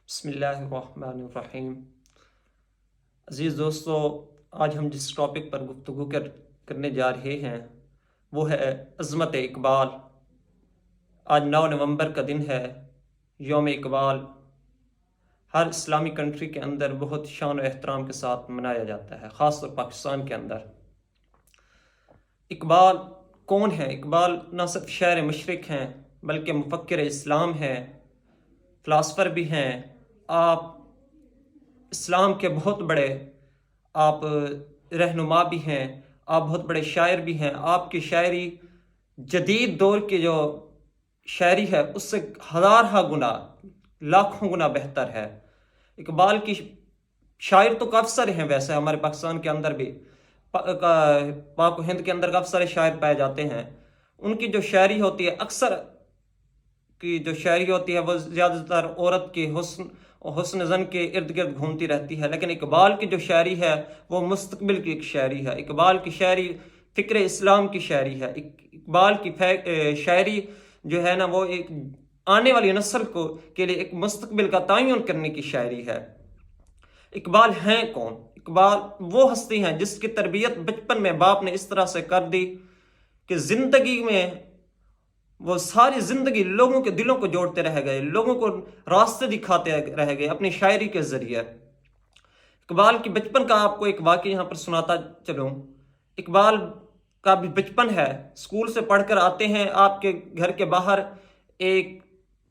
بسم اللہ الرحمن الرحیم۔ عزیز دوستو، آج ہم جس ٹاپک پر گفتگو کرنے جا رہے ہیں وہ ہے عظمت اقبال۔ آج 9 نومبر کا دن ہے، یوم اقبال۔ ہر اسلامی کنٹری کے اندر بہت شان و احترام کے ساتھ منایا جاتا ہے، خاص طور پاکستان کے اندر۔ اقبال کون ہے؟ اقبال نہ صرف شاعر مشرق ہیں بلکہ مفکر اسلام ہیں، فلاسفر بھی ہیں۔ آپ اسلام کے بہت بڑے آپ رہنما بھی ہیں، آپ بہت بڑے شاعر بھی ہیں۔ آپ کی شاعری جدید دور کی جو شاعری ہے اس سے ہزارہ گنا، لاکھوں گنا بہتر ہے۔ اقبال کی شاعر تو کافی سارے ہیں، ویسے ہمارے پاکستان کے اندر بھی، پاک و ہند کے اندر کافی سارے شاعر پائے جاتے ہیں۔ ان کی جو شاعری ہوتی ہے، اکثر کی جو شاعری ہوتی ہے وہ زیادہ تر عورت کے حسن زن کے ارد گرد گھومتی رہتی ہے، لیکن اقبال کی جو شاعری ہے وہ مستقبل کی ایک شاعری ہے۔ اقبال کی شاعری فکر اسلام کی شاعری ہے۔ اقبال کی شاعری جو ہے نا وہ ایک آنے والی نسل کے لیے ایک مستقبل کا تعین کرنے کی شاعری ہے۔ اقبال ہیں کون؟ اقبال وہ ہستی ہیں جس کی تربیت بچپن میں باپ نے اس طرح سے کر دی کہ زندگی میں وہ ساری زندگی لوگوں کے دلوں کو جوڑتے رہ گئے، لوگوں کو راستے دکھاتے رہ گئے اپنی شاعری کے ذریعے۔ اقبال کی بچپن کا آپ کو ایک واقعہ یہاں پر سناتا چلوں۔ اقبال کا بھی بچپن ہے، اسکول سے پڑھ کر آتے ہیں، آپ کے گھر کے باہر ایک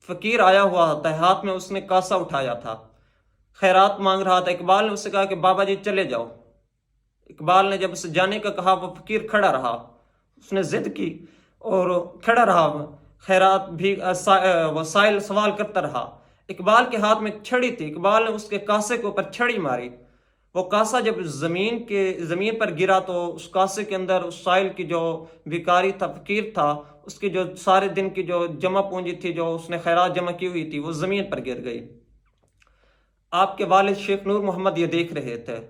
فقیر آیا ہوا ہوتا ہے، ہاتھ میں اس نے کاسا اٹھایا تھا، خیرات مانگ رہا تھا۔ اقبال نے اس سے کہا کہ بابا جی چلے جاؤ۔ اقبال نے جب اسے جانے کا کہا، وہ فقیر کھڑا رہا، اس نے ضد کی اور کھڑا رہا، خیرات بھی وہ سائل سوال کرتا رہا۔ اقبال کے ہاتھ میں چھڑی تھی، اقبال نے اس کے کاسے کے اوپر چھڑی ماری۔ وہ کاسا جب زمین پر گرا تو اس کاسے کے اندر اس سائل کی جو بھکاری تھا، فقیر تھا، اس کی جو سارے دن کی جو جمع پونجی تھی، جو اس نے خیرات جمع کی ہوئی تھی، وہ زمین پر گر گئی۔ آپ کے والد شیخ نور محمد یہ دیکھ رہے تھے،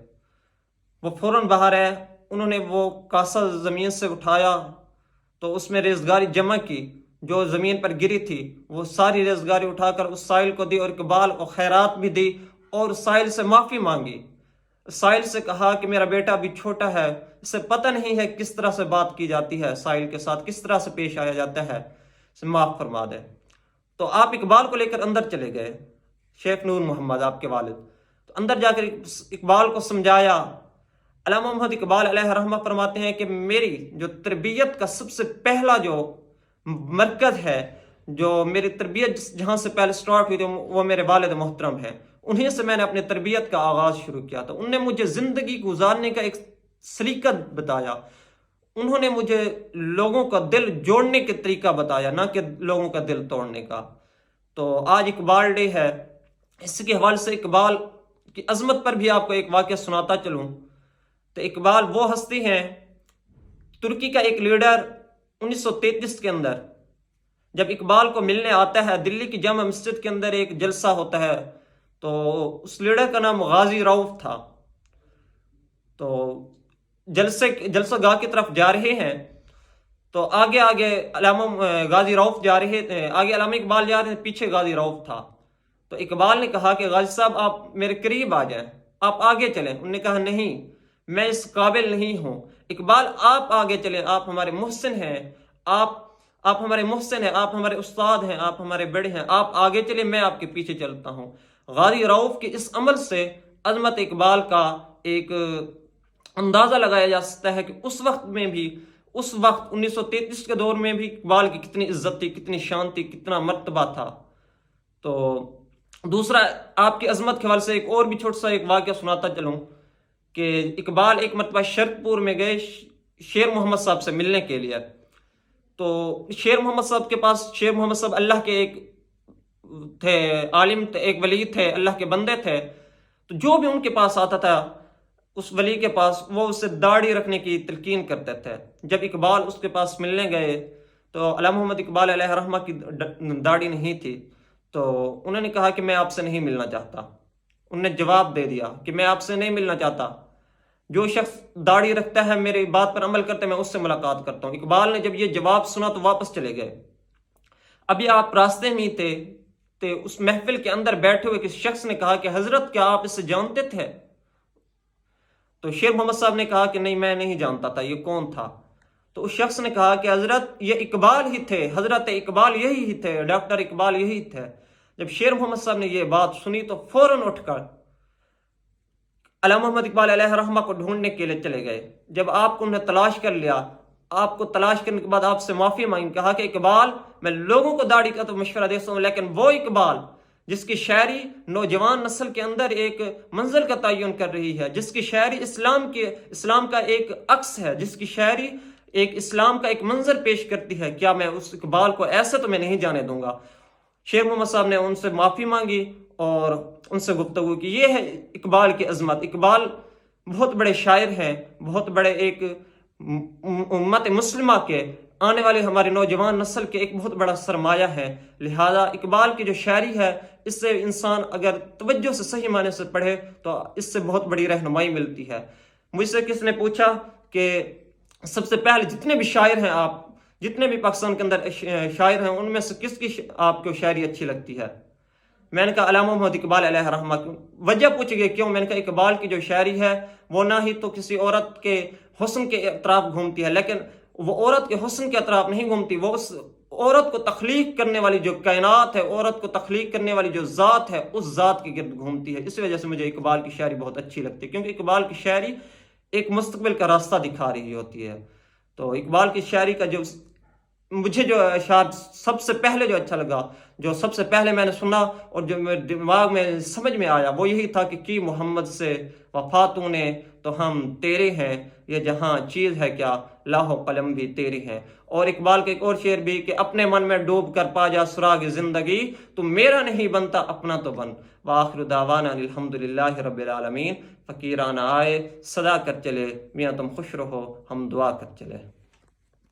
وہ فوراً باہر آئے، انہوں نے وہ کاسا زمین سے اٹھایا تو اس میں ریزگاری جمع کی، جو زمین پر گری تھی وہ ساری ریزگاری اٹھا کر اس سائل کو دی اور اقبال کو خیرات بھی دی اور سائل سے معافی مانگی۔ سائل سے کہا کہ میرا بیٹا بھی چھوٹا ہے، اسے پتہ نہیں ہے کس طرح سے بات کی جاتی ہے، سائل کے ساتھ کس طرح سے پیش آیا جاتا ہے، اسے معاف فرما دے۔ تو آپ اقبال کو لے کر اندر چلے گئے، شیخ نور محمد آپ کے والد، تو اندر جا کر اقبال کو سمجھایا۔ علامہ محمد اقبال علیہ رحمہ فرماتے ہیں کہ میری جو تربیت کا سب سے پہلا جو مرکز ہے، جو میری تربیت جہاں سے پہلے سٹارٹ ہوئی تھی، وہ میرے والد محترم ہیں، انہیں سے میں نے اپنے تربیت کا آغاز شروع کیا تھا۔ انہوں نے مجھے زندگی گزارنے کا ایک سلیقہ بتایا، انہوں نے مجھے لوگوں کا دل جوڑنے کے طریقہ بتایا، نہ کہ لوگوں کا دل توڑنے کا۔ تو آج اقبال ڈے ہے، اس کے حوالے سے اقبال کی عظمت پر بھی آپ کو ایک واقعہ سناتا چلوں۔ تو اقبال وہ ہستی ہیں، ترکی کا ایک لیڈر 1933 کے اندر جب اقبال کو ملنے آتا ہے، دلی کی جامع مسجد کے اندر ایک جلسہ ہوتا ہے، تو اس لیڈر کا نام غازی رؤف تھا۔ تو جلسہ گاہ کی طرف جا رہے ہیں، تو آگے علامہ غازی رؤف جا رہے تھے، آگے علامہ اقبال جا رہے تھے، پیچھے غازی رؤف تھا۔ تو اقبال نے کہا کہ غازی صاحب آپ میرے قریب آ جائیں، آپ آگے چلیں۔ انہوں نے کہا نہیں، میں اس قابل نہیں ہوں۔ اقبال آپ آگے چلیں، آپ ہمارے محسن ہیں، آپ ہمارے محسن ہیں، آپ ہمارے استاد ہیں، آپ ہمارے بڑے ہیں، آپ آگے چلیں، میں آپ کے پیچھے چلتا ہوں۔ غازی رؤف کے اس عمل سے عظمت اقبال کا ایک اندازہ لگایا جا سکتا ہے کہ اس وقت 1933 کے دور میں بھی اقبال کی کتنی عزت تھی، کتنی شان تھی، کتنا مرتبہ تھا۔ تو دوسرا آپ کی عظمت کے حوالے سے ایک اور بھی چھوٹا سا ایک واقعہ سناتا چلوں کہ اقبال ایک مرتبہ شرق پور میں گئے شیر محمد صاحب سے ملنے کے لیے۔ تو شیر محمد صاحب اللہ کے ایک تھے، عالم تھے، ایک ولی تھے، اللہ کے بندے تھے۔ تو جو بھی ان کے پاس آتا تھا، اس ولی کے پاس، وہ اسے داڑھی رکھنے کی تلقین کرتے تھے۔ جب اقبال اس کے پاس ملنے گئے تو علامہ محمد اقبال علیہ رحمہ کی داڑھی نہیں تھی، تو انہوں نے کہا کہ میں آپ سے نہیں ملنا چاہتا۔ انہوں نے جواب دے دیا کہ میں آپ سے نہیں ملنا چاہتا، جو شخص داڑھی رکھتا ہے، میری بات پر عمل کرتا ہے، میں اس سے ملاقات کرتا ہوں۔ اقبال نے جب یہ جواب سنا تو واپس چلے گئے۔ ابھی آپ راستے میں ہی تھے تو اس محفل کے اندر بیٹھے ہوئے کسی شخص نے کہا کہ حضرت کیا آپ اسے جانتے تھے؟ تو شیر محمد صاحب نے کہا کہ نہیں میں نہیں جانتا تھا، یہ کون تھا؟ تو اس شخص نے کہا کہ حضرت یہ اقبال ہی تھے، حضرت اقبال یہی ہی تھے، ڈاکٹر اقبال یہی تھے۔ جب شیر محمد صاحب نے یہ بات سنی تو فوراً اٹھ کر علامہ محمد اقبال علیہ رحمہ کو ڈھونڈنے کے لیے چلے گئے۔ جب آپ کو انہیں تلاش کر لیا، آپ کو تلاش کرنے کے بعد آپ سے معافی مانگی، کہا کہ اقبال میں لوگوں کو داڑھی کا تو مشورہ دیتا ہوں، لیکن وہ اقبال جس کی شاعری نوجوان نسل کے اندر ایک منزل کا تعین کر رہی ہے، جس کی شاعری اسلام کا ایک عکس ہے، جس کی شاعری ایک اسلام کا ایک منظر پیش کرتی ہے، کیا میں اس اقبال کو ایسے تو میں نہیں جانے دوں گا۔ شیر محمد صاحب نے ان سے معافی مانگی اور ان سے گفتگو کی۔ یہ ہے اقبال کی عظمت۔ اقبال بہت بڑے شاعر ہیں، بہت بڑے ایک امت مسلمہ کے آنے والے ہماری نوجوان نسل کے ایک بہت بڑا سرمایہ ہے۔ لہذا اقبال کی جو شاعری ہے اس سے انسان اگر توجہ سے صحیح معنی سے پڑھے تو اس سے بہت بڑی رہنمائی ملتی ہے۔ مجھ سے کس نے پوچھا کہ سب سے پہلے جتنے بھی شاعر ہیں، آپ جتنے بھی پاکستان کے اندر شاعر ہیں، ان میں سے کس کی آپ کو شاعری اچھی لگتی ہے؟ میں نے کہا علامہ محمد اقبال علیہ رحمہ کی۔ وجہ پوچھ گئے کیوں؟ میں نے کہا اقبال کی جو شاعری ہے وہ نہ ہی تو کسی عورت کے حسن کے اطراف گھومتی ہے، لیکن وہ عورت کے حسن کے اطراف نہیں گھومتی، وہ اس عورت کو تخلیق کرنے والی جو کائنات ہے، عورت کو تخلیق کرنے والی جو ذات ہے، اس ذات کے گرد گھومتی ہے۔ اس وجہ سے مجھے اقبال کی شاعری بہت اچھی لگتی ہے، کیونکہ اقبال کی شاعری ایک مستقبل کا راستہ دکھا رہی ہوتی ہے۔ تو اقبال کی شاعری کا مجھے جو اشعار سب سے پہلے جو اچھا لگا، جو سب سے پہلے میں نے سنا اور جو میرے دماغ میں سمجھ میں آیا، وہ یہی تھا کہ کی محمد سے وفا تو نے تو ہم تیرے ہیں، یہ جہاں چیز ہے کیا لاہ و قلم بھی تیرے ہیں۔ اور اقبال کے ایک اور شعر بھی کہ اپنے من میں ڈوب کر پا جا سراغ زندگی، تو میرا نہیں بنتا اپنا تو بن۔ وآخر دعوانا الحمدللہ رب العالمین۔ فقیرانہ آئے صدا کر چلے، میاں تم خوش رہو ہم دعا کر چلے۔